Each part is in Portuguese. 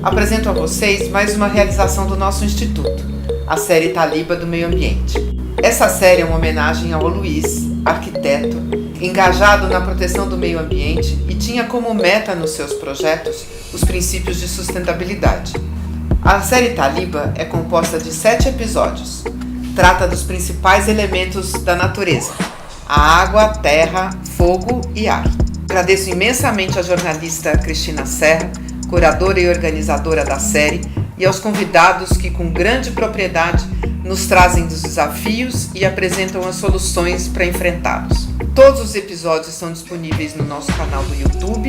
Apresento a vocês mais uma realização do nosso Instituto, a série Taliba do Meio Ambiente. Essa série é uma homenagem ao Luiz, arquiteto, engajado na proteção do meio ambiente e tinha como meta nos seus projetos os princípios de sustentabilidade. A série Taliba é composta de 7 episódios. Trata dos principais elementos da natureza: a água, terra, fogo e ar. Agradeço imensamente à jornalista Cristina Serra, curadora e organizadora da série, e aos convidados que, com grande propriedade, nos trazem dos desafios e apresentam as soluções para enfrentá-los. Todos os episódios estão disponíveis no nosso canal do YouTube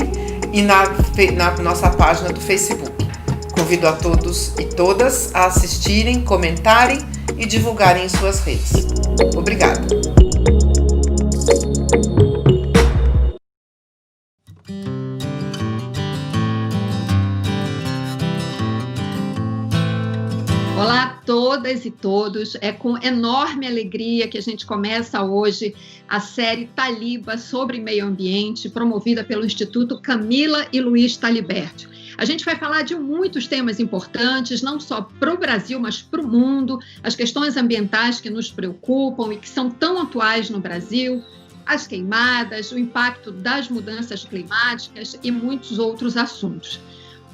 e na nossa página do Facebook. Convido a todos e todas a assistirem, comentarem e divulgarem em suas redes. Obrigada! Olá a todas e todos, é com enorme alegria que a gente começa hoje a série Taliba sobre meio ambiente, promovida pelo Instituto Camila e Luiz Taliberti. A gente vai falar de muitos temas importantes, não só para o Brasil, mas para o mundo, as questões ambientais que nos preocupam e que são tão atuais no Brasil, as queimadas, o impacto das mudanças climáticas e muitos outros assuntos.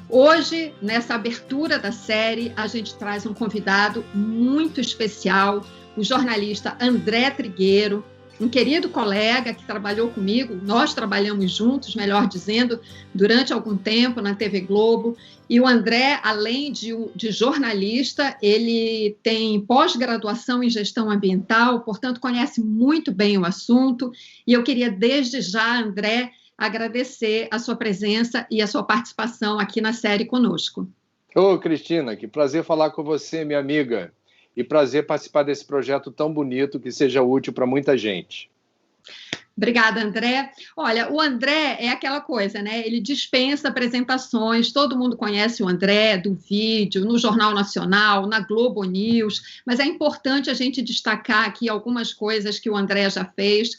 Hoje, nessa abertura da série, a gente traz um convidado muito especial, o jornalista André Trigueiro, um querido colega que trabalhou comigo, nós trabalhamos juntos, melhor dizendo, durante algum tempo na TV Globo. E o André, além de jornalista, ele tem pós-graduação em gestão ambiental, portanto, conhece muito bem o assunto. E eu queria, desde já, André, agradecer a sua presença e a sua participação aqui na série conosco. Ô, Cristina, que prazer falar com você, minha amiga, e prazer participar desse projeto tão bonito que seja útil para muita gente. Obrigada, André. Olha, o André é aquela coisa, né? Ele dispensa apresentações, todo mundo conhece o André do vídeo, no Jornal Nacional, na Globo News, mas é importante a gente destacar aqui algumas coisas que o André já fez,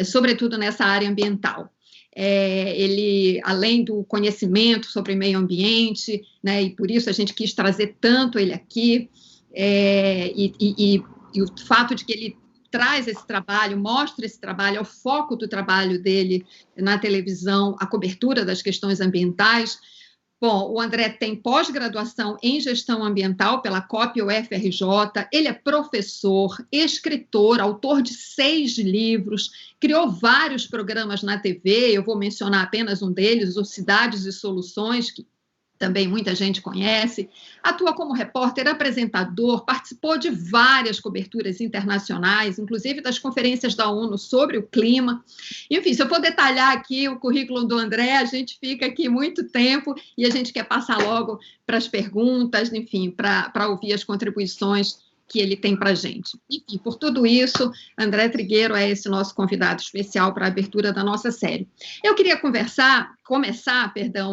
sobretudo nessa área ambiental. Ele, além do conhecimento sobre meio ambiente, né, e por isso a gente quis trazer tanto ele aqui, e o fato de que ele traz esse trabalho, mostra esse trabalho, é o foco do trabalho dele na televisão, a cobertura das questões ambientais. Bom, o André tem pós-graduação em gestão ambiental pela COP UFRJ, ele é professor, escritor, autor de 6 livros, criou vários programas na TV, eu vou mencionar apenas um deles, o Cidades e Soluções, que também muita gente conhece, atua como repórter, apresentador, participou de várias coberturas internacionais, inclusive das conferências da ONU sobre o clima. Enfim, se eu for detalhar aqui o currículo do André, a gente fica aqui muito tempo e a gente quer passar logo para as perguntas, enfim, para ouvir as contribuições que ele tem para a gente. Enfim, por tudo isso, André Trigueiro é esse nosso convidado especial para a abertura da nossa série. Eu queria começar,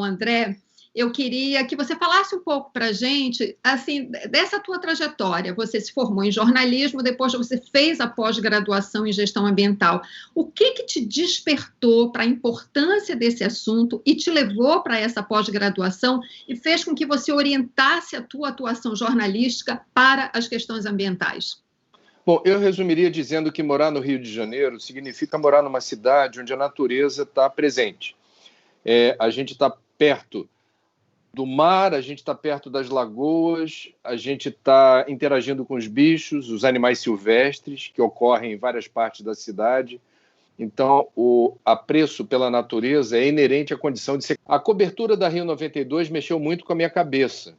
André, eu queria que você falasse um pouco para a gente, assim, dessa tua trajetória. Você se formou em jornalismo, depois você fez a pós-graduação em gestão ambiental. O que te despertou para a importância desse assunto e te levou para essa pós-graduação e fez com que você orientasse a tua atuação jornalística para as questões ambientais? Bom, eu resumiria dizendo que morar no Rio de Janeiro significa morar numa cidade onde a natureza está presente. A gente está perto do mar, a gente está perto das lagoas, a gente está interagindo com os bichos, os animais silvestres, que ocorrem em várias partes da cidade. Então, o apreço pela natureza é inerente à condição de ser... A cobertura da Rio 92 mexeu muito com a minha cabeça,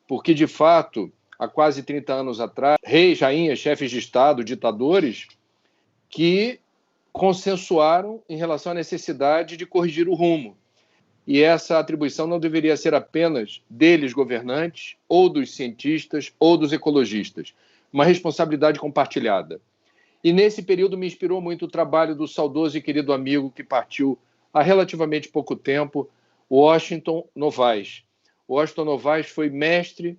porque, de fato, há quase 30 anos atrás, reis, rainhas, chefes de Estado, ditadores, que consensuaram em relação à necessidade de corrigir o rumo. E essa atribuição não deveria ser apenas deles, governantes, ou dos cientistas, ou dos ecologistas. Uma responsabilidade compartilhada. E nesse período me inspirou muito o trabalho do saudoso e querido amigo que partiu há relativamente pouco tempo, Washington Novaes. Washington Novaes foi mestre,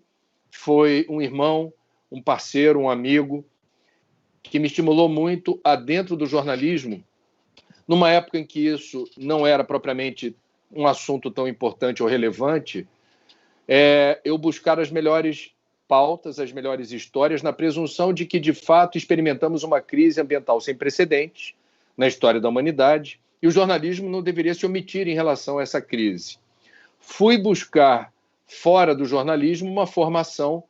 foi um irmão, um parceiro, um amigo, que me estimulou muito a, dentro do jornalismo, numa época em que isso não era propriamente um assunto tão importante ou relevante, eu buscar as melhores pautas, as melhores histórias, na presunção de que, de fato, experimentamos uma crise ambiental sem precedentes na história da humanidade, e o jornalismo não deveria se omitir em relação a essa crise. Fui buscar, fora do jornalismo, uma formação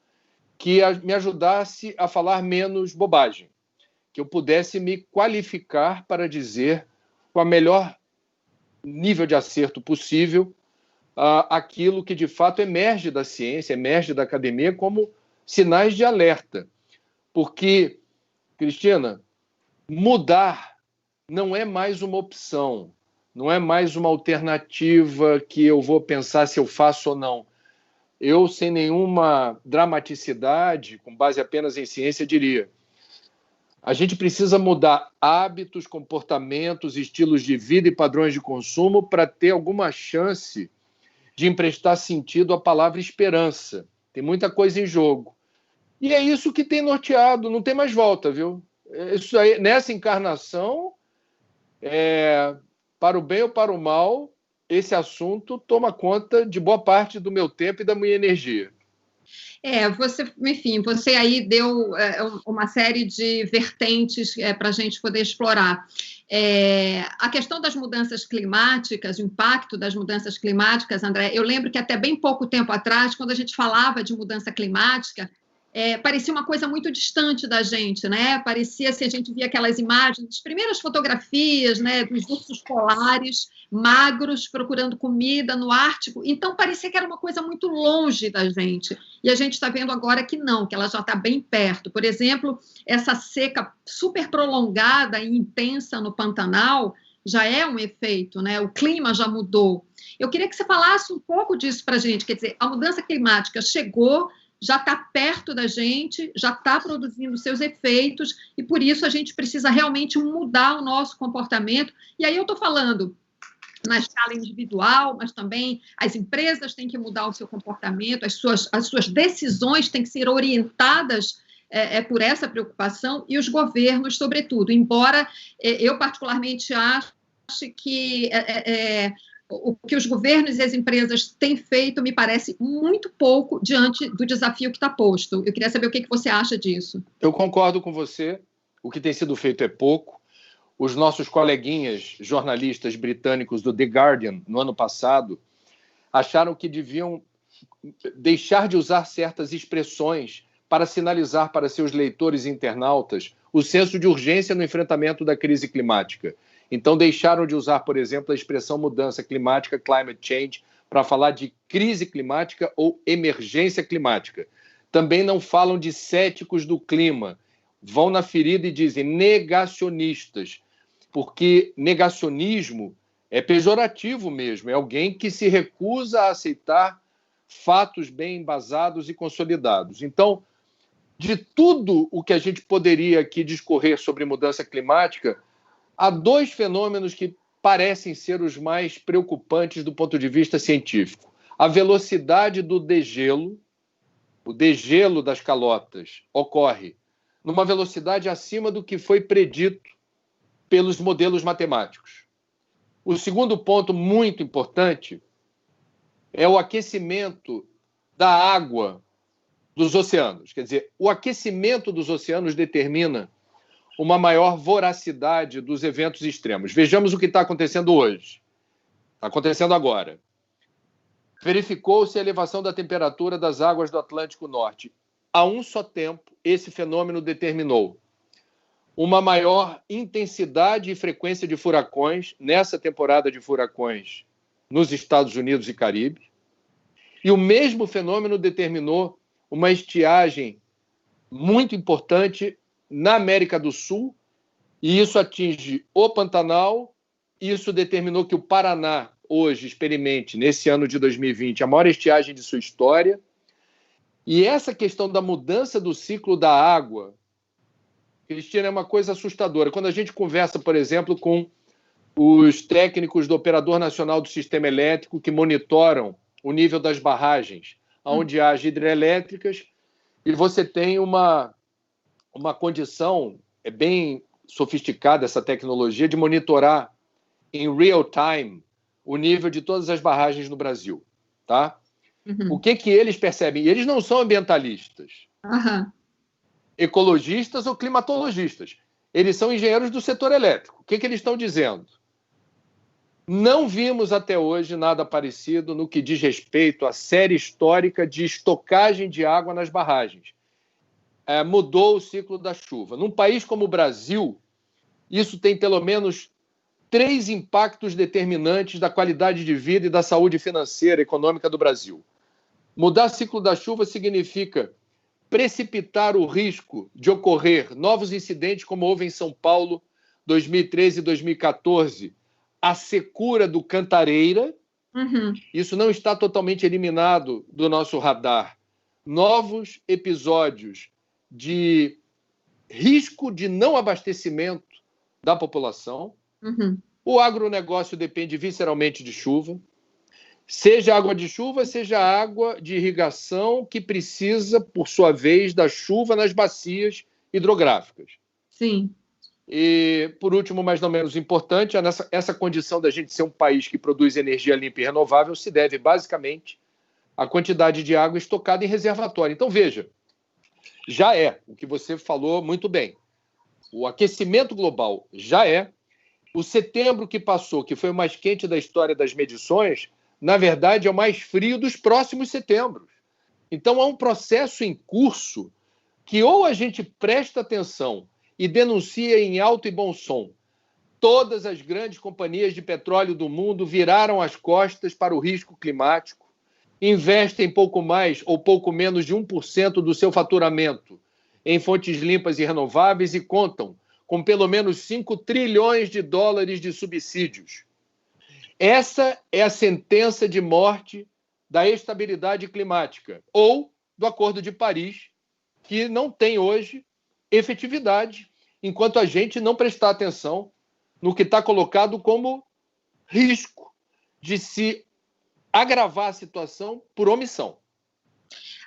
que me ajudasse a falar menos bobagem, que eu pudesse me qualificar para dizer, com o melhor nível de acerto possível, aquilo que, de fato, emerge da ciência, emerge da academia como sinais de alerta. Porque, Cristina, mudar não é mais uma opção, não é mais uma alternativa que eu vou pensar se eu faço ou não. Eu, sem nenhuma dramaticidade, com base apenas em ciência, diria: a gente precisa mudar hábitos, comportamentos, estilos de vida e padrões de consumo para ter alguma chance de emprestar sentido à palavra esperança. Tem muita coisa em jogo. E é isso que tem norteado, não tem mais volta, viu? Isso aí, nessa encarnação, para o bem ou para o mal, esse assunto toma conta de boa parte do meu tempo e da minha energia. Você aí deu uma série de vertentes para a gente poder explorar. A questão das mudanças climáticas, o impacto das mudanças climáticas, André, eu lembro que até bem pouco tempo atrás, quando a gente falava de mudança climática, parecia uma coisa muito distante da gente, né? Parecia, se a gente via aquelas imagens, as primeiras fotografias, né, dos ursos polares magros procurando comida no Ártico, então parecia que era uma coisa muito longe da gente. E a gente está vendo agora que não, que ela já está bem perto. Por exemplo, essa seca super prolongada e intensa no Pantanal já é um efeito, né? O clima já mudou. Eu queria que você falasse um pouco disso para a gente, quer dizer, a mudança climática chegou, já está perto da gente, já está produzindo seus efeitos, e por isso a gente precisa realmente mudar o nosso comportamento. E aí eu estou falando na escala individual, mas também as empresas têm que mudar o seu comportamento, as suas decisões têm que ser orientadas por essa preocupação, e os governos, sobretudo, embora eu particularmente ache que o que os governos e as empresas têm feito me parece muito pouco diante do desafio que está posto. Eu queria saber o que você acha disso. Eu concordo com você. O que tem sido feito é pouco. Os nossos coleguinhas jornalistas britânicos do The Guardian, no ano passado, acharam que deviam deixar de usar certas expressões para sinalizar para seus leitores e internautas o senso de urgência no enfrentamento da crise climática. Então, deixaram de usar, por exemplo, a expressão mudança climática, climate change, para falar de crise climática ou emergência climática. Também não falam de céticos do clima. Vão na ferida e dizem negacionistas, porque negacionismo é pejorativo mesmo, é alguém que se recusa a aceitar fatos bem embasados e consolidados. Então, de tudo o que a gente poderia aqui discorrer sobre mudança climática, há dois fenômenos que parecem ser os mais preocupantes do ponto de vista científico. A velocidade do degelo, o degelo das calotas, ocorre numa velocidade acima do que foi predito pelos modelos matemáticos. O segundo ponto muito importante é o aquecimento da água dos oceanos. Quer dizer, o aquecimento dos oceanos determina uma maior voracidade dos eventos extremos. Vejamos o que está acontecendo hoje. Está acontecendo agora. Verificou-se a elevação da temperatura das águas do Atlântico Norte. A um só tempo, esse fenômeno determinou uma maior intensidade e frequência de furacões nessa temporada de furacões nos Estados Unidos e Caribe. E o mesmo fenômeno determinou uma estiagem muito importante na América do Sul, e isso atinge o Pantanal. Isso determinou que o Paraná hoje experimente, nesse ano de 2020, a maior estiagem de sua história. E essa questão da mudança do ciclo da água, Cristina, é uma coisa assustadora. Quando a gente conversa, por exemplo, com os técnicos do Operador Nacional do Sistema Elétrico, que monitoram o nível das barragens, onde há hidrelétricas, e você tem uma condição, é bem sofisticada essa tecnologia, de monitorar em real time o nível de todas as barragens no Brasil, tá? O que eles percebem? E eles não são ambientalistas, ecologistas ou climatologistas. Eles são engenheiros do setor elétrico. O que eles estão dizendo? Não vimos até hoje nada parecido no que diz respeito à série histórica de estocagem de água nas barragens. Mudou o ciclo da chuva. Num país como o Brasil, isso tem pelo menos 3 impactos determinantes da qualidade de vida e da saúde financeira e econômica do Brasil. Mudar o ciclo da chuva significa precipitar o risco de ocorrer novos incidentes como houve em São Paulo, 2013 e 2014, a secura do Cantareira. Isso não está totalmente eliminado do nosso radar. Novos episódios de risco de não abastecimento da população. O agronegócio depende visceralmente de chuva. Seja água de chuva, seja água de irrigação, que precisa, por sua vez, da chuva nas bacias hidrográficas. Sim. E, por último, mas não menos importante, essa condição da gente ser um país que produz energia limpa e renovável se deve, basicamente, à quantidade de água estocada em reservatório. Então, veja, já é o que você falou muito bem. O aquecimento global já é. O setembro que passou, que foi o mais quente da história das medições, na verdade, é o mais frio dos próximos setembros. Então, há um processo em curso que ou a gente presta atenção e denuncia em alto e bom som. Todas as grandes companhias de petróleo do mundo viraram as costas para o risco climático, investem pouco mais ou pouco menos de 1% do seu faturamento em fontes limpas e renováveis e contam com pelo menos 5 trilhões de dólares de subsídios. Essa é a sentença de morte da estabilidade climática ou do Acordo de Paris, que não tem hoje efetividade enquanto a gente não prestar atenção no que está colocado como risco de se agravar a situação por omissão.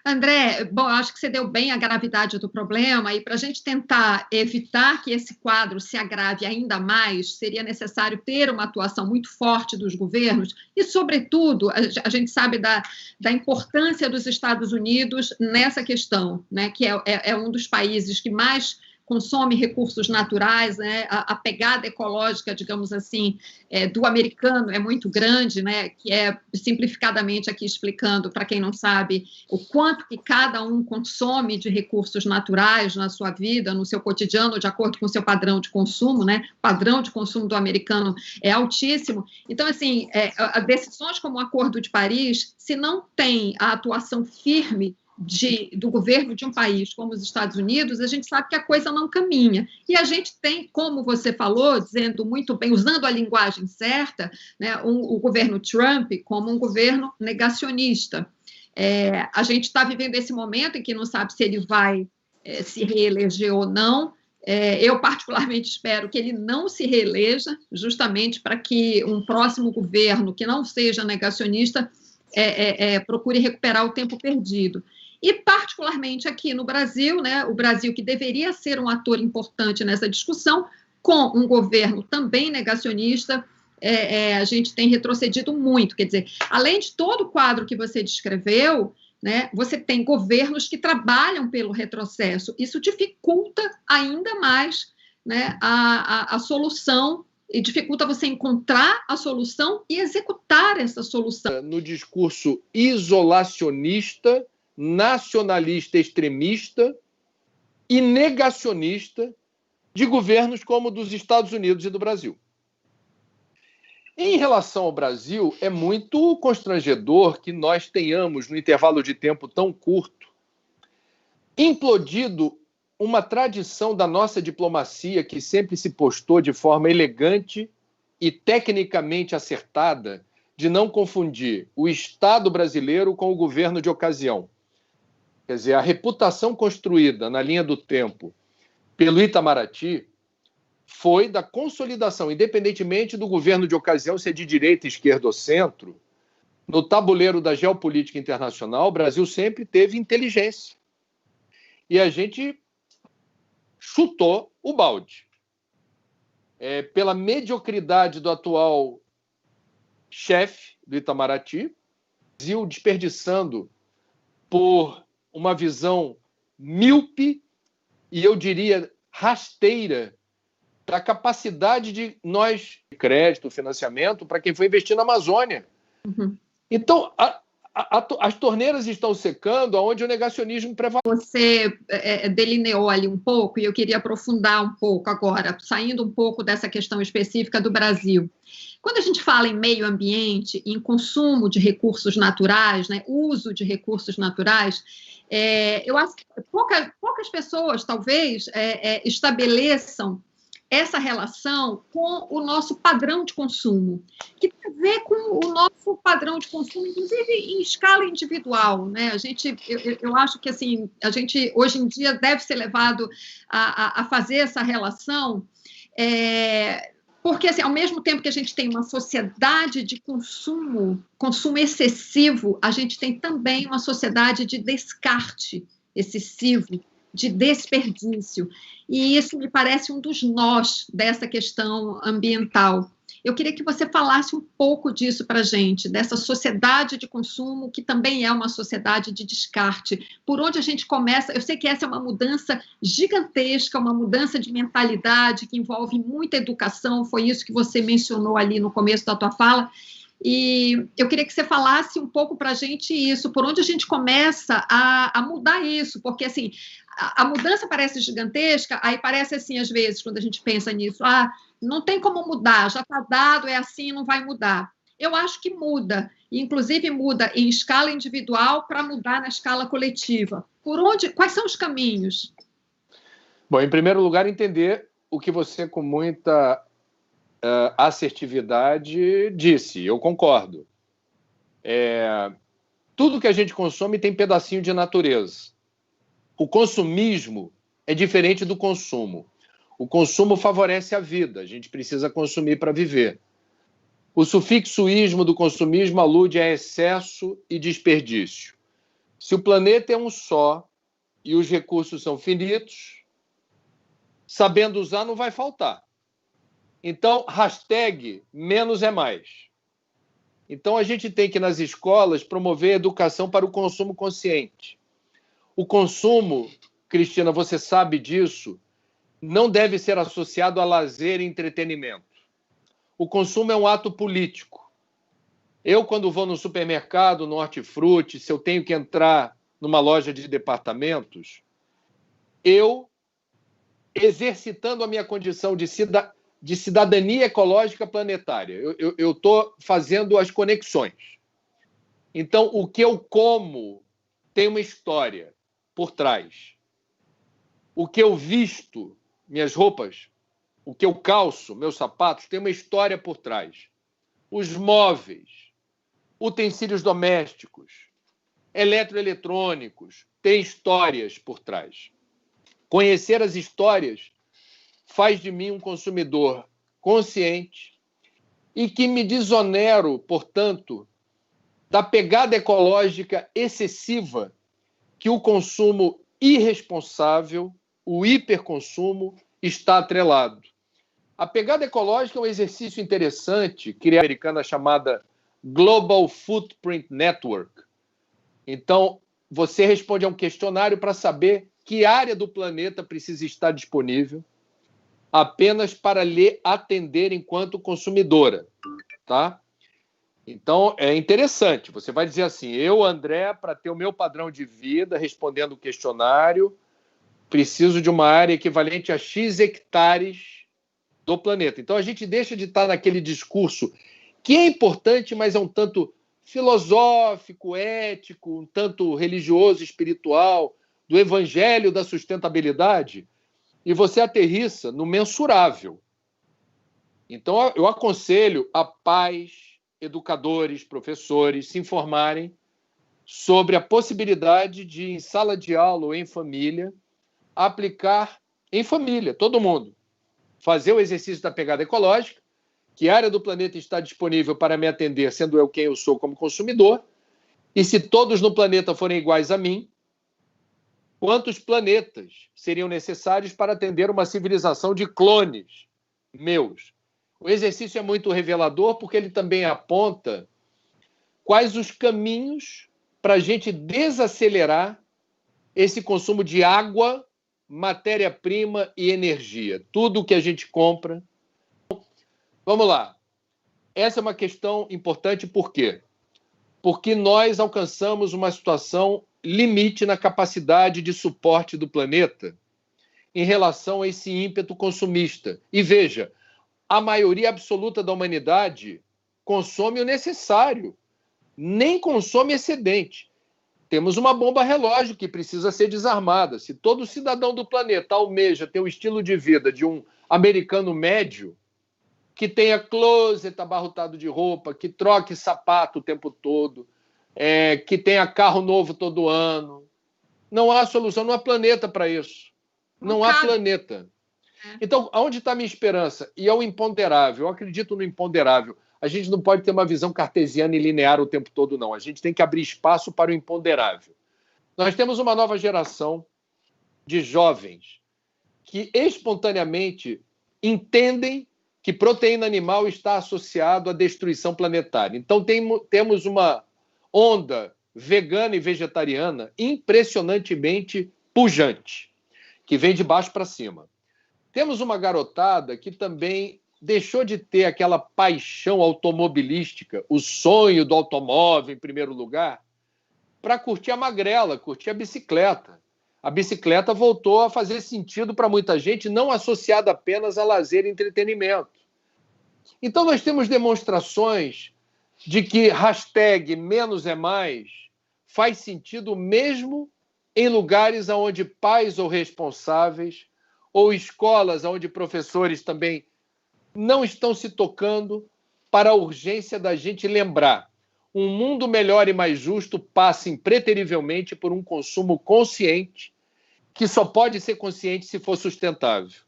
André, bom, acho que você deu bem a gravidade do problema e para a gente tentar evitar que esse quadro se agrave ainda mais, seria necessário ter uma atuação muito forte dos governos e, sobretudo, a gente sabe da importância dos Estados Unidos nessa questão, né, que é um dos países que mais consome recursos naturais, né? A pegada ecológica, digamos assim, do americano é muito grande, né? Que é, simplificadamente aqui explicando, para quem não sabe, o quanto que cada um consome de recursos naturais na sua vida, no seu cotidiano, de acordo com o seu padrão de consumo, né? O padrão de consumo do americano é altíssimo. Então, assim, decisões como o Acordo de Paris, se não tem a atuação firme do governo de um país como os Estados Unidos, a gente sabe que a coisa não caminha. E a gente tem, como você falou, dizendo muito bem, usando a linguagem certa, né, o governo Trump como um governo negacionista. A gente está vivendo esse momento em que não sabe se ele vai se reeleger ou não. Eu, particularmente, espero que ele não se reeleja, justamente para que um próximo governo que não seja negacionista procure recuperar o tempo perdido. E, particularmente aqui no Brasil, né, o Brasil que deveria ser um ator importante nessa discussão, com um governo também negacionista, a gente tem retrocedido muito. Quer dizer, além de todo o quadro que você descreveu, né, você tem governos que trabalham pelo retrocesso. Isso dificulta ainda mais, né, a solução e dificulta você encontrar a solução e executar essa solução. No discurso isolacionista, nacionalista extremista e negacionista de governos como o dos Estados Unidos e do Brasil. Em relação ao Brasil, é muito constrangedor que nós tenhamos, no intervalo de tempo tão curto, implodido uma tradição da nossa diplomacia que sempre se postou de forma elegante e tecnicamente acertada de não confundir o Estado brasileiro com o governo de ocasião. Quer dizer, a reputação construída na linha do tempo pelo Itamaraty foi da consolidação, independentemente do governo de ocasião ser de direita, esquerda ou centro, no tabuleiro da geopolítica internacional, o Brasil sempre teve inteligência. E a gente chutou o balde. pela mediocridade do atual chefe do Itamaraty, Brasil desperdiçando por uma visão míope e, eu diria, rasteira da capacidade de nós crédito, financiamento para quem foi investir na Amazônia. Uhum. Então, as torneiras estão secando onde o negacionismo prevalece. Você delineou ali um pouco, e eu queria aprofundar um pouco agora, saindo um pouco dessa questão específica do Brasil. Quando a gente fala em meio ambiente, em consumo de recursos naturais, né, uso de recursos naturais, eu acho que poucas pessoas, talvez, estabeleçam essa relação com o nosso padrão de consumo, que tem a ver com o nosso padrão de consumo, inclusive em escala individual, né? Eu acho que assim, a gente hoje em dia deve ser levado a fazer essa relação, porque assim, ao mesmo tempo que a gente tem uma sociedade de consumo excessivo, a gente tem também uma sociedade de descarte excessivo, de desperdício. E isso me parece um dos nós dessa questão ambiental. Eu queria que você falasse um pouco disso para a gente, dessa sociedade de consumo, que também é uma sociedade de descarte. Por onde a gente começa? Eu sei que essa é uma mudança gigantesca, uma mudança de mentalidade que envolve muita educação, foi isso que você mencionou ali no começo da tua fala. E eu queria que você falasse um pouco para a gente isso, por onde a gente começa a mudar isso, porque assim, a mudança parece gigantesca, aí parece assim, às vezes, quando a gente pensa nisso, não tem como mudar, já está dado, é assim, não vai mudar. Eu acho que muda, e inclusive muda em escala individual para mudar na escala coletiva. Quais são os caminhos? Bom, em primeiro lugar, entender o que você, com muita assertividade, disse. Eu concordo. Tudo que a gente consome tem pedacinho de natureza. O consumismo é diferente do consumo. O consumo favorece a vida. A gente precisa consumir para viver. O sufixo-ismo do consumismo alude a excesso e desperdício. Se o planeta é um só e os recursos são finitos, sabendo usar não vai faltar. Então, hashtag menos é mais. Então, a gente tem que, nas escolas, promover a educação para o consumo consciente. O consumo, Cristina, você sabe disso, não deve ser associado a lazer e entretenimento. O consumo é um ato político. Eu, quando vou no supermercado, no hortifruti, se eu tenho que entrar numa loja de departamentos, eu, exercitando a minha condição de cidadania ecológica planetária, eu estou fazendo as conexões. Então, o que eu como tem uma história por trás. O que eu visto, minhas roupas, o que eu calço, meus sapatos, tem uma história por trás. Os móveis, utensílios domésticos, eletroeletrônicos, têm histórias por trás. Conhecer as histórias faz de mim um consumidor consciente e que me desonero, portanto, da pegada ecológica excessiva que o consumo irresponsável, o hiperconsumo, está atrelado. A pegada ecológica é um exercício interessante, criada americana chamada Global Footprint Network. Então, você responde a um questionário para saber que área do planeta precisa estar disponível apenas para lhe atender enquanto consumidora, tá? Então, é interessante. Você vai dizer assim, eu, André, para ter o meu padrão de vida, respondendo o questionário, preciso de uma área equivalente a X hectares do planeta. Então, a gente deixa de estar naquele discurso que é importante, mas é um tanto filosófico, ético, um tanto religioso, espiritual, do evangelho da sustentabilidade, e você aterrissa no mensurável. Então, eu aconselho a pais, educadores, professores se informarem sobre a possibilidade de, em sala de aula ou em família, aplicar em família, todo mundo, fazer o exercício da pegada ecológica, que área do planeta está disponível para me atender, sendo eu quem eu sou como consumidor, e se todos no planeta forem iguais a mim, quantos planetas seriam necessários para atender uma civilização de clones meus. O exercício é muito revelador porque ele também aponta quais os caminhos para a gente desacelerar esse consumo de água, matéria-prima e energia. Tudo que a gente compra. Vamos lá. Essa é uma questão importante, por quê? Porque nós alcançamos uma situação limite na capacidade de suporte do planeta em relação a esse ímpeto consumista. E veja, a maioria absoluta da humanidade consome o necessário, nem consome excedente. Temos uma bomba relógio que precisa ser desarmada. Se todo cidadão do planeta almeja ter o estilo de vida de um americano médio, que tenha closet abarrotado de roupa, que troque sapato o tempo todo, que tenha carro novo todo ano, não há solução, não há planeta para isso. Não há planeta. Então, aonde está a minha esperança? E é o imponderável. Eu acredito no imponderável. A gente não pode ter uma visão cartesiana e linear o tempo todo, não. A gente tem que abrir espaço para o imponderável. Nós temos uma nova geração de jovens que espontaneamente entendem que proteína animal está associado à destruição planetária. Então, temos uma onda vegana e vegetariana impressionantemente pujante, que vem de baixo para cima. Temos uma garotada que também deixou de ter aquela paixão automobilística, o sonho do automóvel em primeiro lugar, para curtir a magrela, curtir a bicicleta. A bicicleta voltou a fazer sentido para muita gente, não associada apenas a lazer e entretenimento. Então nós temos demonstrações de que hashtag menos é mais faz sentido mesmo em lugares onde pais ou responsáveis ou escolas onde professores também não estão se tocando para a urgência da gente lembrar. Um mundo melhor e mais justo passa impreterivelmente por um consumo consciente, que só pode ser consciente se for sustentável.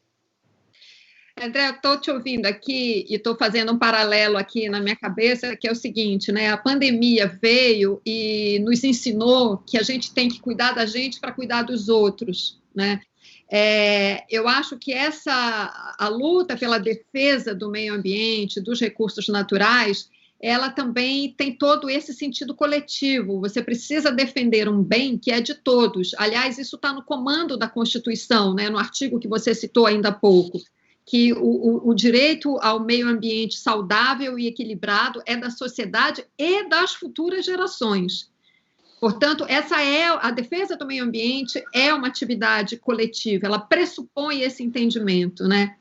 André, eu estou te ouvindo aqui e estou fazendo um paralelo aqui na minha cabeça, que é o seguinte, né? A pandemia veio e nos ensinou que a gente tem que cuidar da gente para cuidar dos outros, né? Eu acho que a luta pela defesa do meio ambiente, dos recursos naturais, ela também tem todo esse sentido coletivo. Você precisa defender um bem que é de todos. Aliás, isso está no comando da Constituição, né? No artigo que você citou ainda há pouco, que o direito ao meio ambiente saudável e equilibrado é da sociedade e das futuras gerações. Portanto, a defesa do meio ambiente é uma atividade coletiva, ela pressupõe esse entendimento, né?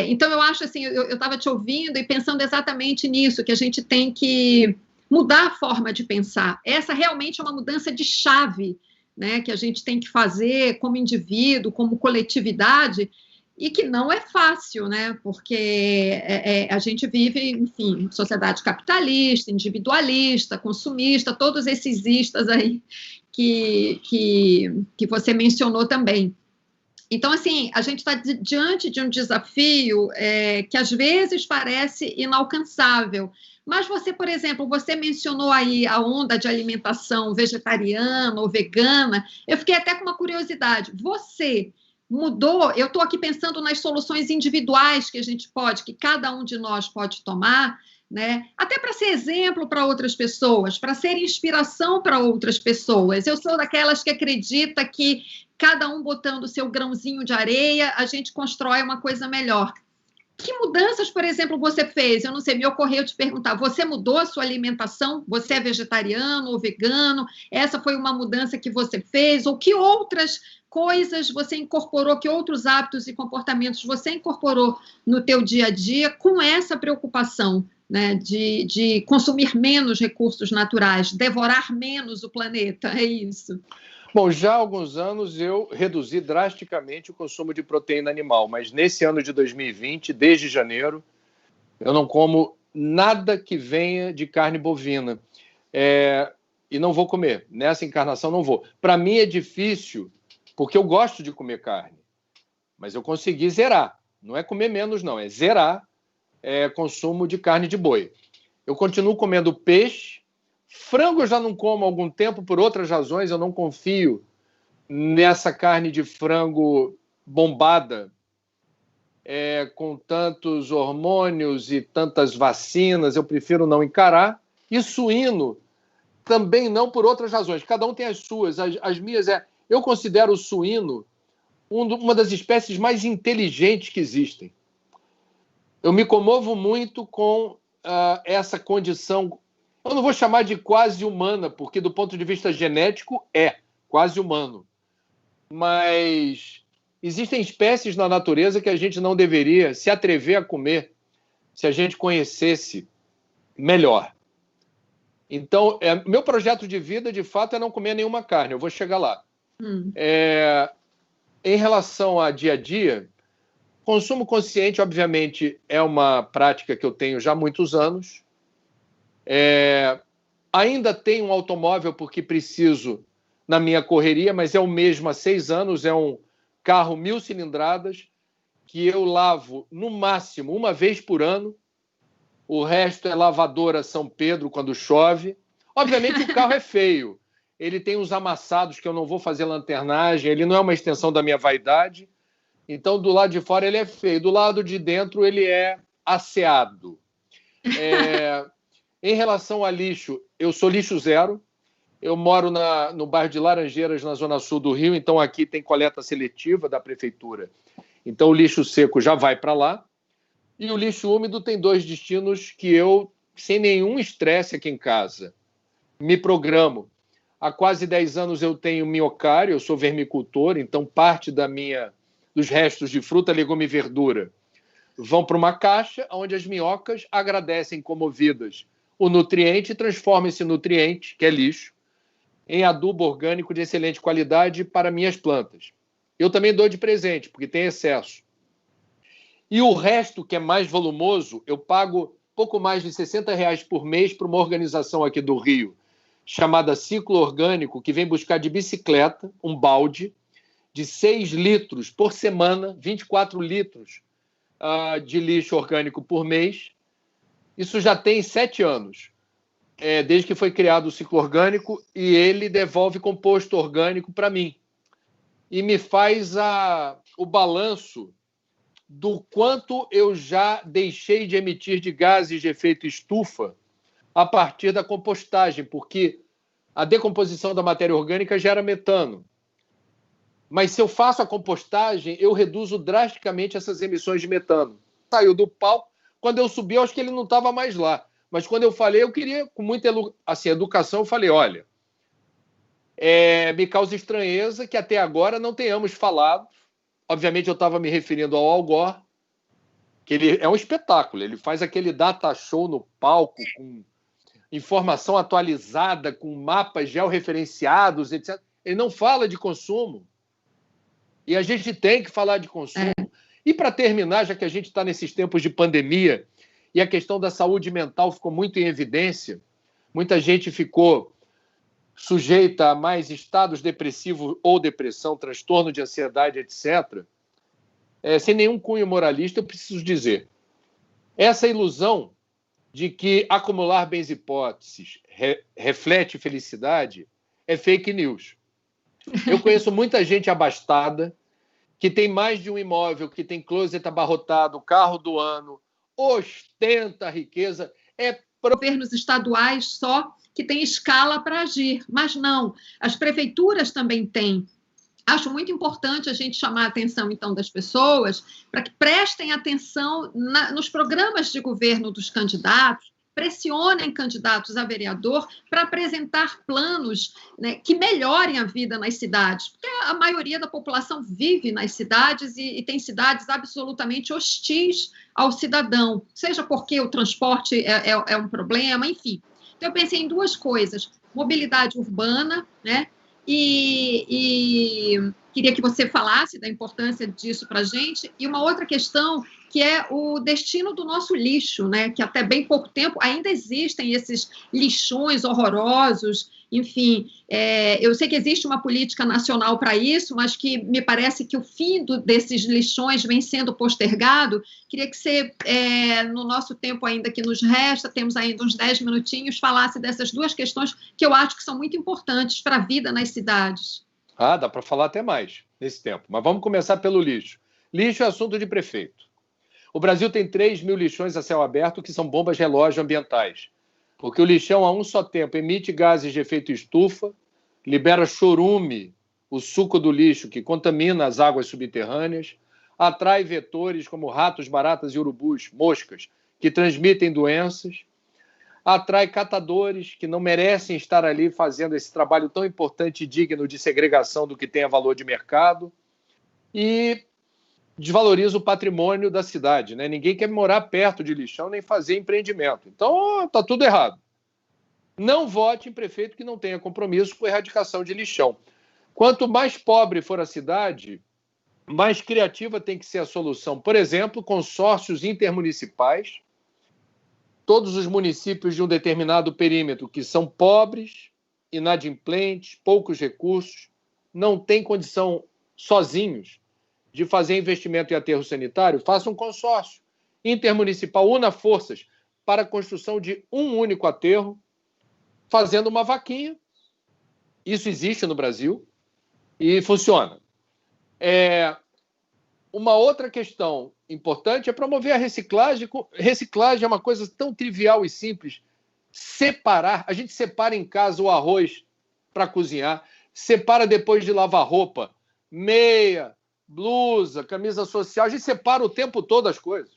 Então, eu acho assim, eu estava te ouvindo e pensando exatamente nisso, que a gente tem que mudar a forma de pensar. Essa realmente é uma mudança de chave, né, que a gente tem que fazer como indivíduo, como coletividade, e que não é fácil, né? Porque a gente vive, enfim, sociedade capitalista, individualista, consumista, todos esses istas aí que você mencionou também. Então, assim, a gente está diante de um desafio que às vezes parece inalcançável. Mas você, por exemplo, você mencionou aí a onda de alimentação vegetariana ou vegana. Eu fiquei até com uma curiosidade. Você mudou? Eu estou aqui pensando nas soluções individuais que cada um de nós pode tomar, né? Até para ser exemplo para outras pessoas, para ser inspiração para outras pessoas. Eu sou daquelas que acredita que cada um botando o seu grãozinho de areia, a gente constrói uma coisa melhor. Que mudanças, por exemplo, você fez? Eu não sei, me ocorreu te perguntar, você mudou a sua alimentação? Você é vegetariano ou vegano? Essa foi uma mudança que você fez? Ou que outras coisas você incorporou, que outros hábitos e comportamentos você incorporou no teu dia a dia com essa preocupação, né, de consumir menos recursos naturais, devorar menos o planeta? É isso. Bom, já há alguns anos eu reduzi drasticamente o consumo de proteína animal, mas nesse ano de 2020, desde janeiro, eu não como nada que venha de carne bovina. E não vou comer. Nessa encarnação não vou. Para mim é difícil, porque eu gosto de comer carne, mas eu consegui zerar. Não é comer menos, não, é zerar consumo de carne de boi. Eu continuo comendo peixe. Frango eu já não como há algum tempo, por outras razões, eu não confio nessa carne de frango bombada com tantos hormônios e tantas vacinas, eu prefiro não encarar. E suíno também não, por outras razões. Cada um tem as suas. As minhas eu considero o suíno uma das espécies mais inteligentes que existem. Eu me comovo muito com essa condição, eu não vou chamar de quase humana, porque do ponto de vista genético é quase humano. Mas existem espécies na natureza que a gente não deveria se atrever a comer se a gente conhecesse melhor. Então, meu projeto de vida, de fato, é não comer nenhuma carne. Eu vou chegar lá. Em relação a dia a dia, consumo consciente, obviamente, é uma prática que eu tenho já há muitos anos. Ainda tenho um automóvel porque preciso na minha correria, mas é o mesmo há 6 anos. É um carro 1000 cilindradas que eu lavo, no máximo, uma vez por ano. O resto é lavadora São Pedro quando chove. Obviamente o carro é feio. Ele tem uns amassados que eu não vou fazer lanternagem. Ele não é uma extensão da minha vaidade. Então, do lado de fora ele é feio. Do lado de dentro ele é asseado. Em relação a lixo, eu sou lixo zero. Eu moro no bairro de Laranjeiras, na zona sul do Rio. Então, aqui tem coleta seletiva da prefeitura. Então, o lixo seco já vai para lá. E o lixo úmido tem 2 destinos que eu, sem nenhum estresse aqui em casa, me programo. Há quase 10 anos eu tenho miocário, eu sou vermicultor, então parte dos restos de fruta, legume e verdura vão para uma caixa onde as minhocas agradecem comovidas o nutriente e transformam esse nutriente, que é lixo, em adubo orgânico de excelente qualidade para minhas plantas. Eu também dou de presente, porque tem excesso. E o resto, que é mais volumoso, eu pago pouco mais de R$60 por mês para uma organização aqui do Rio, chamada Ciclo Orgânico, que vem buscar de bicicleta um balde de 6 litros por semana, 24 litros de lixo orgânico por mês. Isso já tem 7 anos, desde que foi criado o Ciclo Orgânico, e ele devolve composto orgânico para mim. E me faz o balanço do quanto eu já deixei de emitir de gases de efeito estufa a partir da compostagem, porque a decomposição da matéria orgânica gera metano. Mas se eu faço a compostagem, eu reduzo drasticamente essas emissões de metano. Saiu do palco, quando eu subi, eu acho que ele não estava mais lá. Mas quando eu falei, eu queria, com muita educação, eu falei, olha, me causa estranheza que até agora não tenhamos falado. Obviamente, eu estava me referindo ao Al Gore, que ele é um espetáculo. Ele faz aquele data show no palco, com informação atualizada, com mapas georreferenciados, etc. Ele não fala de consumo. E a gente tem que falar de consumo. E, para terminar, já que a gente está nesses tempos de pandemia e a questão da saúde mental ficou muito em evidência, muita gente ficou sujeita a mais estados depressivos ou depressão, transtorno de ansiedade, etc., sem nenhum cunho moralista, eu preciso dizer, essa ilusão de que acumular bens e hipóteses reflete felicidade é fake news. Eu conheço muita gente abastada que tem mais de um imóvel, que tem closet abarrotado, carro do ano, ostenta a riqueza. Governos estaduais só que têm escala para agir, mas não, as prefeituras também têm. Acho muito importante a gente chamar a atenção, então, das pessoas para que prestem atenção nos programas de governo dos candidatos, pressionem candidatos a vereador para apresentar planos, né, que melhorem a vida nas cidades, porque a maioria da população vive nas cidades e tem cidades absolutamente hostis ao cidadão, seja porque o transporte é um problema, enfim. Então, eu pensei em 2 coisas, mobilidade urbana, né, e queria que você falasse da importância disso para a gente, e uma outra questão que é o destino do nosso lixo, né? Que até bem pouco tempo ainda existem esses lixões horrorosos, enfim, eu sei que existe uma política nacional para isso, mas que me parece que o fim desses lixões vem sendo postergado. Queria que você, no nosso tempo ainda que nos resta, temos ainda uns 10 minutinhos, falasse dessas 2 questões que eu acho que são muito importantes para a vida nas cidades. Dá para falar até mais nesse tempo, mas vamos começar pelo lixo. Lixo é assunto de prefeito. O Brasil tem 3 mil lixões a céu aberto, que são bombas relógio ambientais. Porque o lixão, a um só tempo, emite gases de efeito estufa, libera chorume, o suco do lixo, que contamina as águas subterrâneas, atrai vetores como ratos, baratas e urubus, moscas, que transmitem doenças, atrai catadores que não merecem estar ali fazendo esse trabalho tão importante e digno de segregação do que tenha valor de mercado, e desvaloriza o patrimônio da cidade, né? Ninguém quer morar perto de lixão nem fazer empreendimento. Então, está tudo errado. Não vote em prefeito que não tenha compromisso com a erradicação de lixão. Quanto mais pobre for a cidade, mais criativa tem que ser a solução. Por exemplo, consórcios intermunicipais. Todos os municípios de um determinado perímetro que são pobres, inadimplentes, poucos recursos, não têm condição sozinhos de fazer investimento em aterro sanitário, faça um consórcio intermunicipal, una forças para a construção de um único aterro, fazendo uma vaquinha. Isso existe no Brasil e funciona. Uma outra questão importante é promover a reciclagem. Reciclagem é uma coisa tão trivial e simples. Separar. A gente separa em casa o arroz para cozinhar, separa depois de lavar roupa, meia, blusa, camisa social. A gente separa o tempo todo as coisas.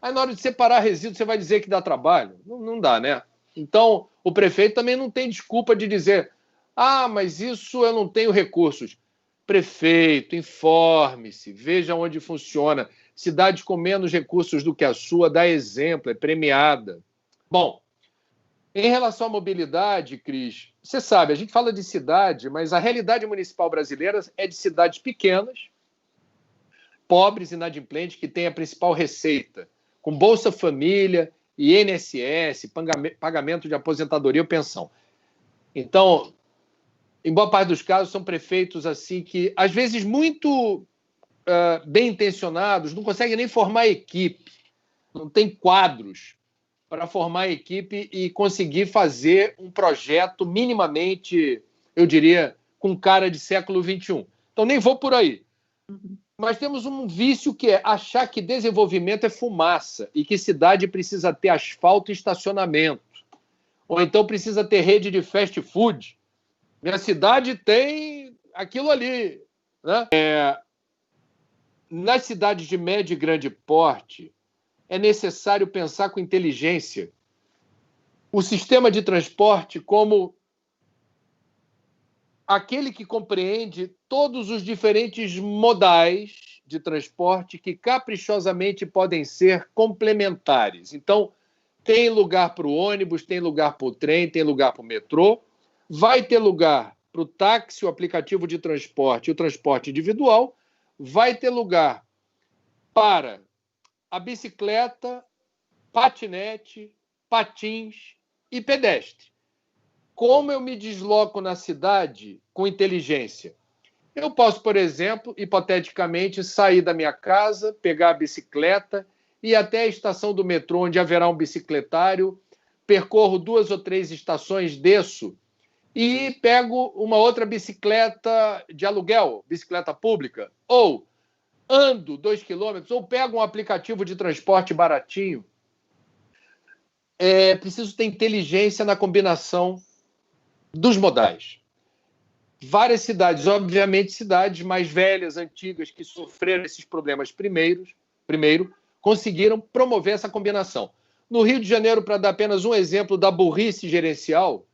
Aí, na hora de separar resíduo, você vai dizer que dá trabalho? Não dá, né? Então, o prefeito também não tem desculpa de dizer: ah, mas isso eu não tenho recursos. Prefeito, informe-se, veja onde funciona. Cidade com menos recursos do que a sua dá exemplo, é premiada. Bom, em relação à mobilidade, Cris, você sabe, a gente fala de cidade, mas a realidade municipal brasileira é de cidades pequenas, pobres, inadimplentes, que têm a principal receita, com Bolsa Família, INSS, pagamento de aposentadoria ou pensão. Então, em boa parte dos casos, são prefeitos assim que, às vezes, muito bem intencionados, não conseguem nem formar equipe, não tem quadros para formar equipe e conseguir fazer um projeto minimamente, eu diria, com cara de século XXI. Então, nem vou por aí. Mas temos um vício que é achar que desenvolvimento é fumaça e que cidade precisa ter asfalto e estacionamento. Ou então precisa ter rede de fast food. Minha cidade tem aquilo ali, né? Nas cidades de médio e grande porte, é necessário pensar com inteligência o sistema de transporte como aquele que compreende todos os diferentes modais de transporte que caprichosamente podem ser complementares. Então, tem lugar para o ônibus, tem lugar para o trem, tem lugar para o metrô, vai ter lugar para o táxi, o aplicativo de transporte e o transporte individual, vai ter lugar para a bicicleta, patinete, patins e pedestre. Como eu me desloco na cidade com inteligência? Eu posso, por exemplo, hipoteticamente, sair da minha casa, pegar a bicicleta, ir até a estação do metrô, onde haverá um bicicletário, percorro 2 ou 3 estações, desço e pego uma outra bicicleta de aluguel, bicicleta pública, ou ando 2 quilômetros, ou pego um aplicativo de transporte baratinho. É preciso ter inteligência na combinação dos modais. Várias cidades, obviamente cidades mais velhas, antigas, que sofreram esses problemas primeiro, conseguiram promover essa combinação. No Rio de Janeiro, para dar apenas um exemplo da burrice gerencial,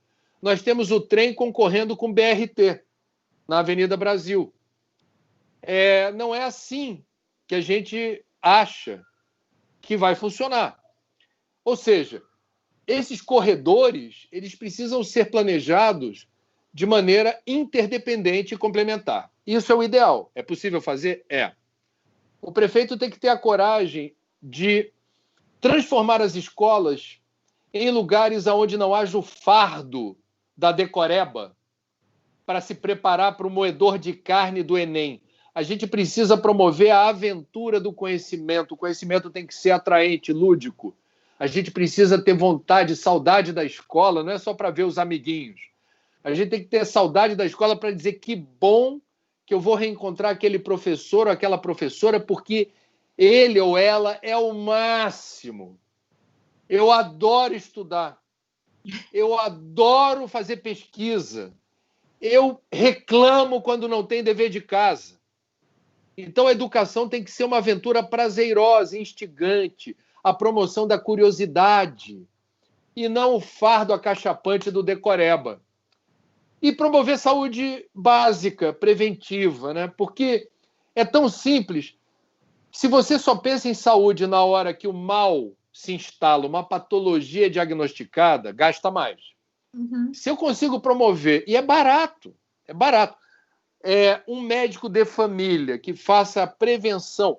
nós temos o trem concorrendo com o BRT na Avenida Brasil. Não é assim que a gente acha que vai funcionar. Ou seja, esses corredores, eles precisam ser planejados de maneira interdependente e complementar. Isso é o ideal. É possível fazer? É. O prefeito tem que ter a coragem de transformar as escolas em lugares onde não haja o fardo da decoreba para se preparar para o moedor de carne do Enem. A gente precisa promover a aventura do conhecimento. O conhecimento tem que ser atraente, lúdico. A gente precisa ter vontade, saudade da escola, não é só para ver os amiguinhos. A gente tem que ter saudade da escola para dizer que bom que eu vou reencontrar aquele professor ou aquela professora, porque Ele ou ela é o máximo. Eu adoro estudar. Eu adoro fazer pesquisa. Eu reclamo quando não tem dever de casa. Então, a educação tem que ser uma aventura prazerosa, instigante, a promoção da curiosidade, e não o fardo acachapante do decoreba. E promover saúde básica, preventiva, né? Porque é tão simples. Se você só pensa em saúde na hora que o mal se instala, uma patologia diagnosticada, gasta mais. Uhum. Se eu consigo promover, e é barato, um médico de família que faça a prevenção.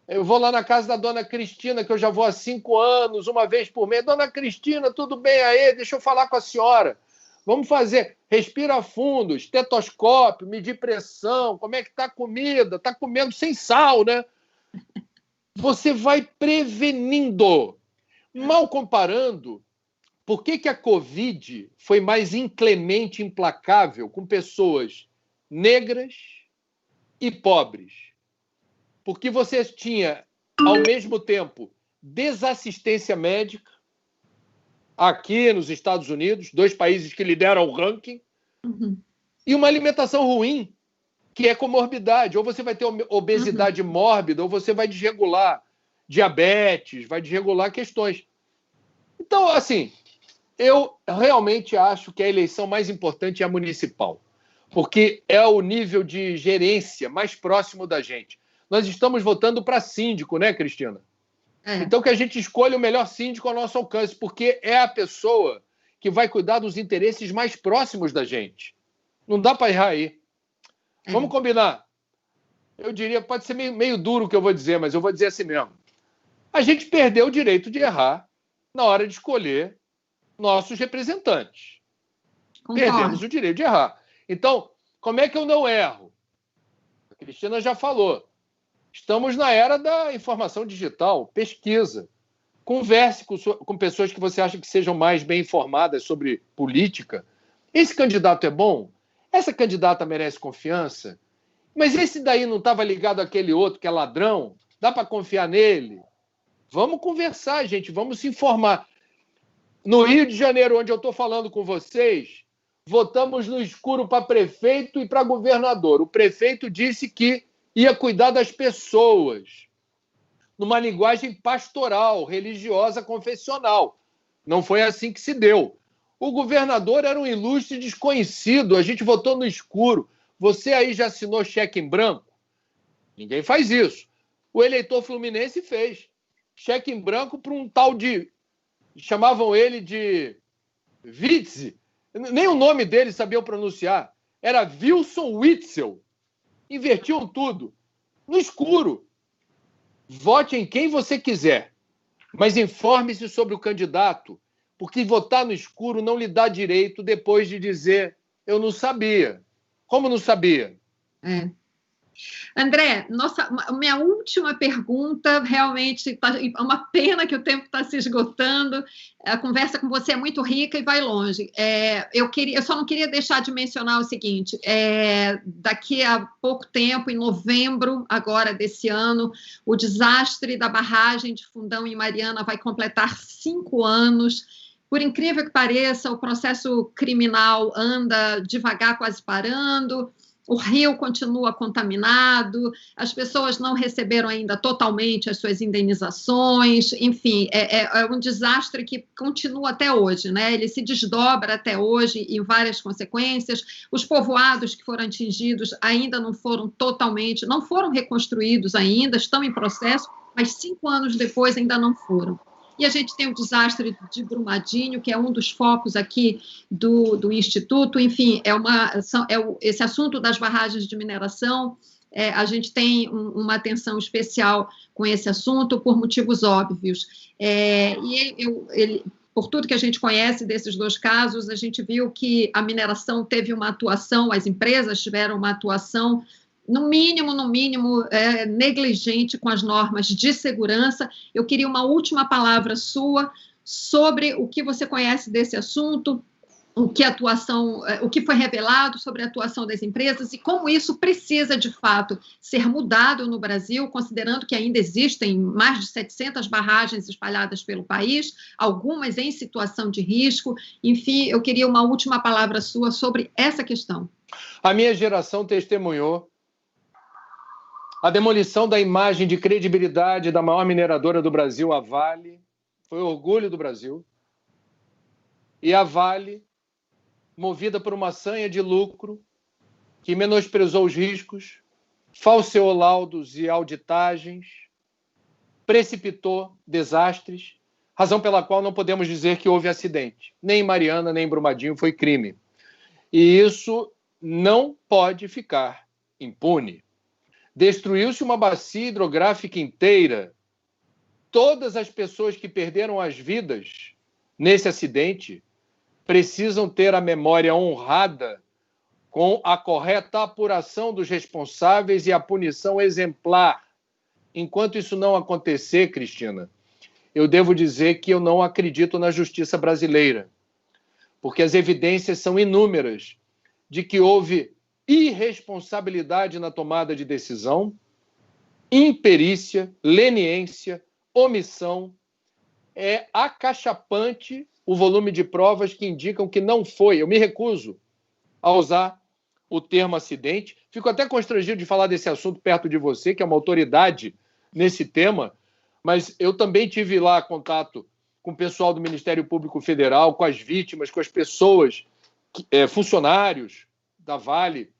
Eu vou lá na casa da dona Cristina, que eu já vou há 5 anos, uma vez por mês. Dona Cristina, tudo bem aí? Deixa eu falar com a senhora. Vamos fazer, respira fundo, estetoscópio, medir pressão, como é que está a comida? Está comendo sem sal, né? Você vai prevenindo. Mal comparando, por que a Covid foi mais inclemente e implacável com pessoas negras e pobres? Porque você tinha, ao mesmo tempo, desassistência médica, aqui nos Estados Unidos, 2 países que lideram o ranking, e uma alimentação ruim, que é comorbidade. Ou você vai ter obesidade mórbida, ou você vai desregular diabetes, vai desregular questões. Então, assim, eu realmente acho que a eleição mais importante é a municipal, porque é o nível de gerência mais próximo da gente. Nós estamos votando para síndico, né, Cristina? Então, que a gente escolha o melhor síndico ao nosso alcance, porque é a pessoa que vai cuidar dos interesses mais próximos da gente. Não dá para errar aí. Vamos combinar? Eu diria, pode ser meio duro o que eu vou dizer, mas eu vou dizer assim mesmo. A gente perdeu o direito de errar na hora de escolher nossos representantes. Concordo. Perdemos o direito de errar. Então, como é que eu não erro? A Cristina já falou. Estamos na era da informação digital, pesquisa. Converse com pessoas que você acha que sejam mais bem informadas sobre política. Esse candidato é bom? Essa candidata merece confiança? Mas esse daí não estava ligado àquele outro que é ladrão? Dá para confiar nele? Vamos conversar, gente, vamos se informar. No Rio de Janeiro, onde eu estou falando com vocês, votamos no escuro para prefeito e para governador. O prefeito disse que ia cuidar das pessoas, numa linguagem pastoral, religiosa, confessional. Não foi assim que se deu. O governador era um ilustre desconhecido, a gente votou no escuro. Você aí já assinou cheque em branco? Ninguém faz isso. O eleitor fluminense fez. Cheque em branco para um tal de... Chamavam ele de Witzel. Nem o nome dele sabiam pronunciar. Era Wilson Witzel. Invertiam tudo. No escuro. Vote em quem você quiser. Mas informe-se sobre o candidato. Porque votar no escuro não lhe dá direito depois de dizer eu não sabia. Como não sabia? André, minha última pergunta, realmente, é uma pena que o tempo está se esgotando, a conversa com você é muito rica e vai longe. Eu só não queria deixar de mencionar o seguinte, daqui a pouco tempo, em novembro agora desse ano, o desastre da barragem de Fundão em Mariana vai completar 5 anos. Por incrível que pareça, o processo criminal anda devagar, quase parando. O rio continua contaminado, as pessoas não receberam ainda totalmente as suas indenizações, enfim, é um desastre que continua até hoje, né? Ele se desdobra até hoje em várias consequências. Os povoados que foram atingidos ainda não foram totalmente, não foram reconstruídos ainda, estão em processo, mas 5 anos depois ainda não foram. E a gente tem o desastre de Brumadinho, que é um dos focos aqui do Instituto. Enfim, esse assunto das barragens de mineração, a gente tem uma atenção especial com esse assunto por motivos óbvios. Por tudo que a gente conhece desses 2 casos, a gente viu que a mineração teve uma atuação, as empresas tiveram uma atuação no mínimo, negligente com as normas de segurança. Eu queria uma última palavra sua sobre o que você conhece desse assunto, o que foi revelado sobre a atuação das empresas e como isso precisa, de fato, ser mudado no Brasil, considerando que ainda existem mais de 700 barragens espalhadas pelo país, algumas em situação de risco. Enfim, eu queria uma última palavra sua sobre essa questão. A minha geração testemunhou a demolição da imagem de credibilidade da maior mineradora do Brasil, a Vale. Foi o orgulho do Brasil. E a Vale, movida por uma sanha de lucro, que menosprezou os riscos, falseou laudos e auditagens, precipitou desastres, razão pela qual não podemos dizer que houve acidente. Nem em Mariana, nem em Brumadinho foi crime. E isso não pode ficar impune. Destruiu-se uma bacia hidrográfica inteira. Todas as pessoas que perderam as vidas nesse acidente precisam ter a memória honrada com a correta apuração dos responsáveis e a punição exemplar. Enquanto isso não acontecer, Cristina, eu devo dizer que eu não acredito na justiça brasileira, porque as evidências são inúmeras de que houve irresponsabilidade na tomada de decisão, imperícia, leniência, omissão. É acachapante o volume de provas que indicam que não foi. Eu me recuso a usar o termo acidente. Fico até constrangido de falar desse assunto perto de você, que é uma autoridade nesse tema, mas eu também tive lá contato com o pessoal do Ministério Público Federal, com as vítimas, com as pessoas, funcionários da Vale.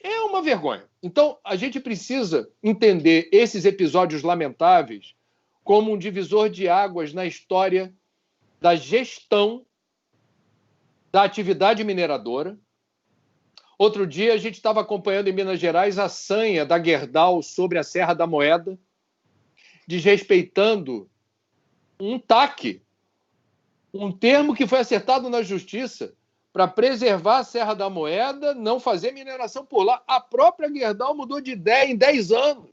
É uma vergonha. Então, a gente precisa entender esses episódios lamentáveis como um divisor de águas na história da gestão da atividade mineradora. Outro dia, a gente estava acompanhando em Minas Gerais a sanha da Gerdau sobre a Serra da Moeda, desrespeitando um TAC, um termo que foi acertado na Justiça para preservar a Serra da Moeda, não fazer mineração por lá. A própria Gerdau mudou de ideia em 10 anos.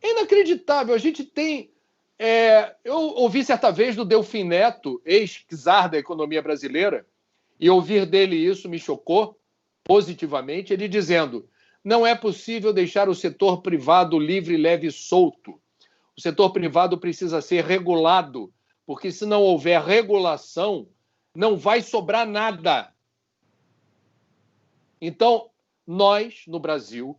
É inacreditável. A gente tem... eu ouvi certa vez do Delfim Neto, ex-czar da economia brasileira, e ouvir dele isso me chocou positivamente, ele dizendo: não é possível deixar o setor privado livre, leve e solto. O setor privado precisa ser regulado, porque se não houver regulação, não vai sobrar nada. Então, nós, no Brasil,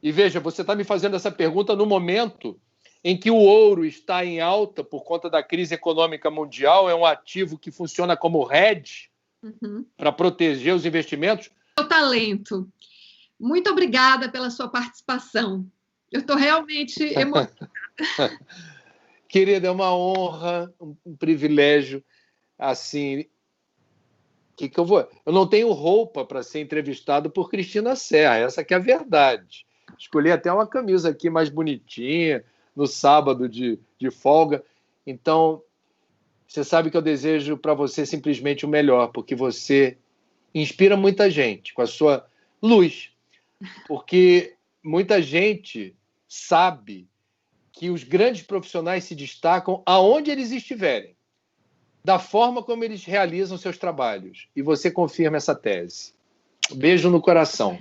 e veja, você está me fazendo essa pergunta no momento em que o ouro está em alta por conta da crise econômica mundial, é um ativo que funciona como hedge para proteger os investimentos. O talento. Muito obrigada pela sua participação. Eu estou realmente emocionada. Querida, é uma honra, um privilégio. Assim, que eu vou? Eu não tenho roupa para ser entrevistado por Cristina Serra, essa que é a verdade. Escolhi até uma camisa aqui mais bonitinha, no sábado de folga. Então, você sabe que eu desejo para você simplesmente o melhor, porque você inspira muita gente com a sua luz. Porque muita gente sabe que os grandes profissionais se destacam aonde eles estiverem, da forma como eles realizam seus trabalhos. E você confirma essa tese. Beijo no coração.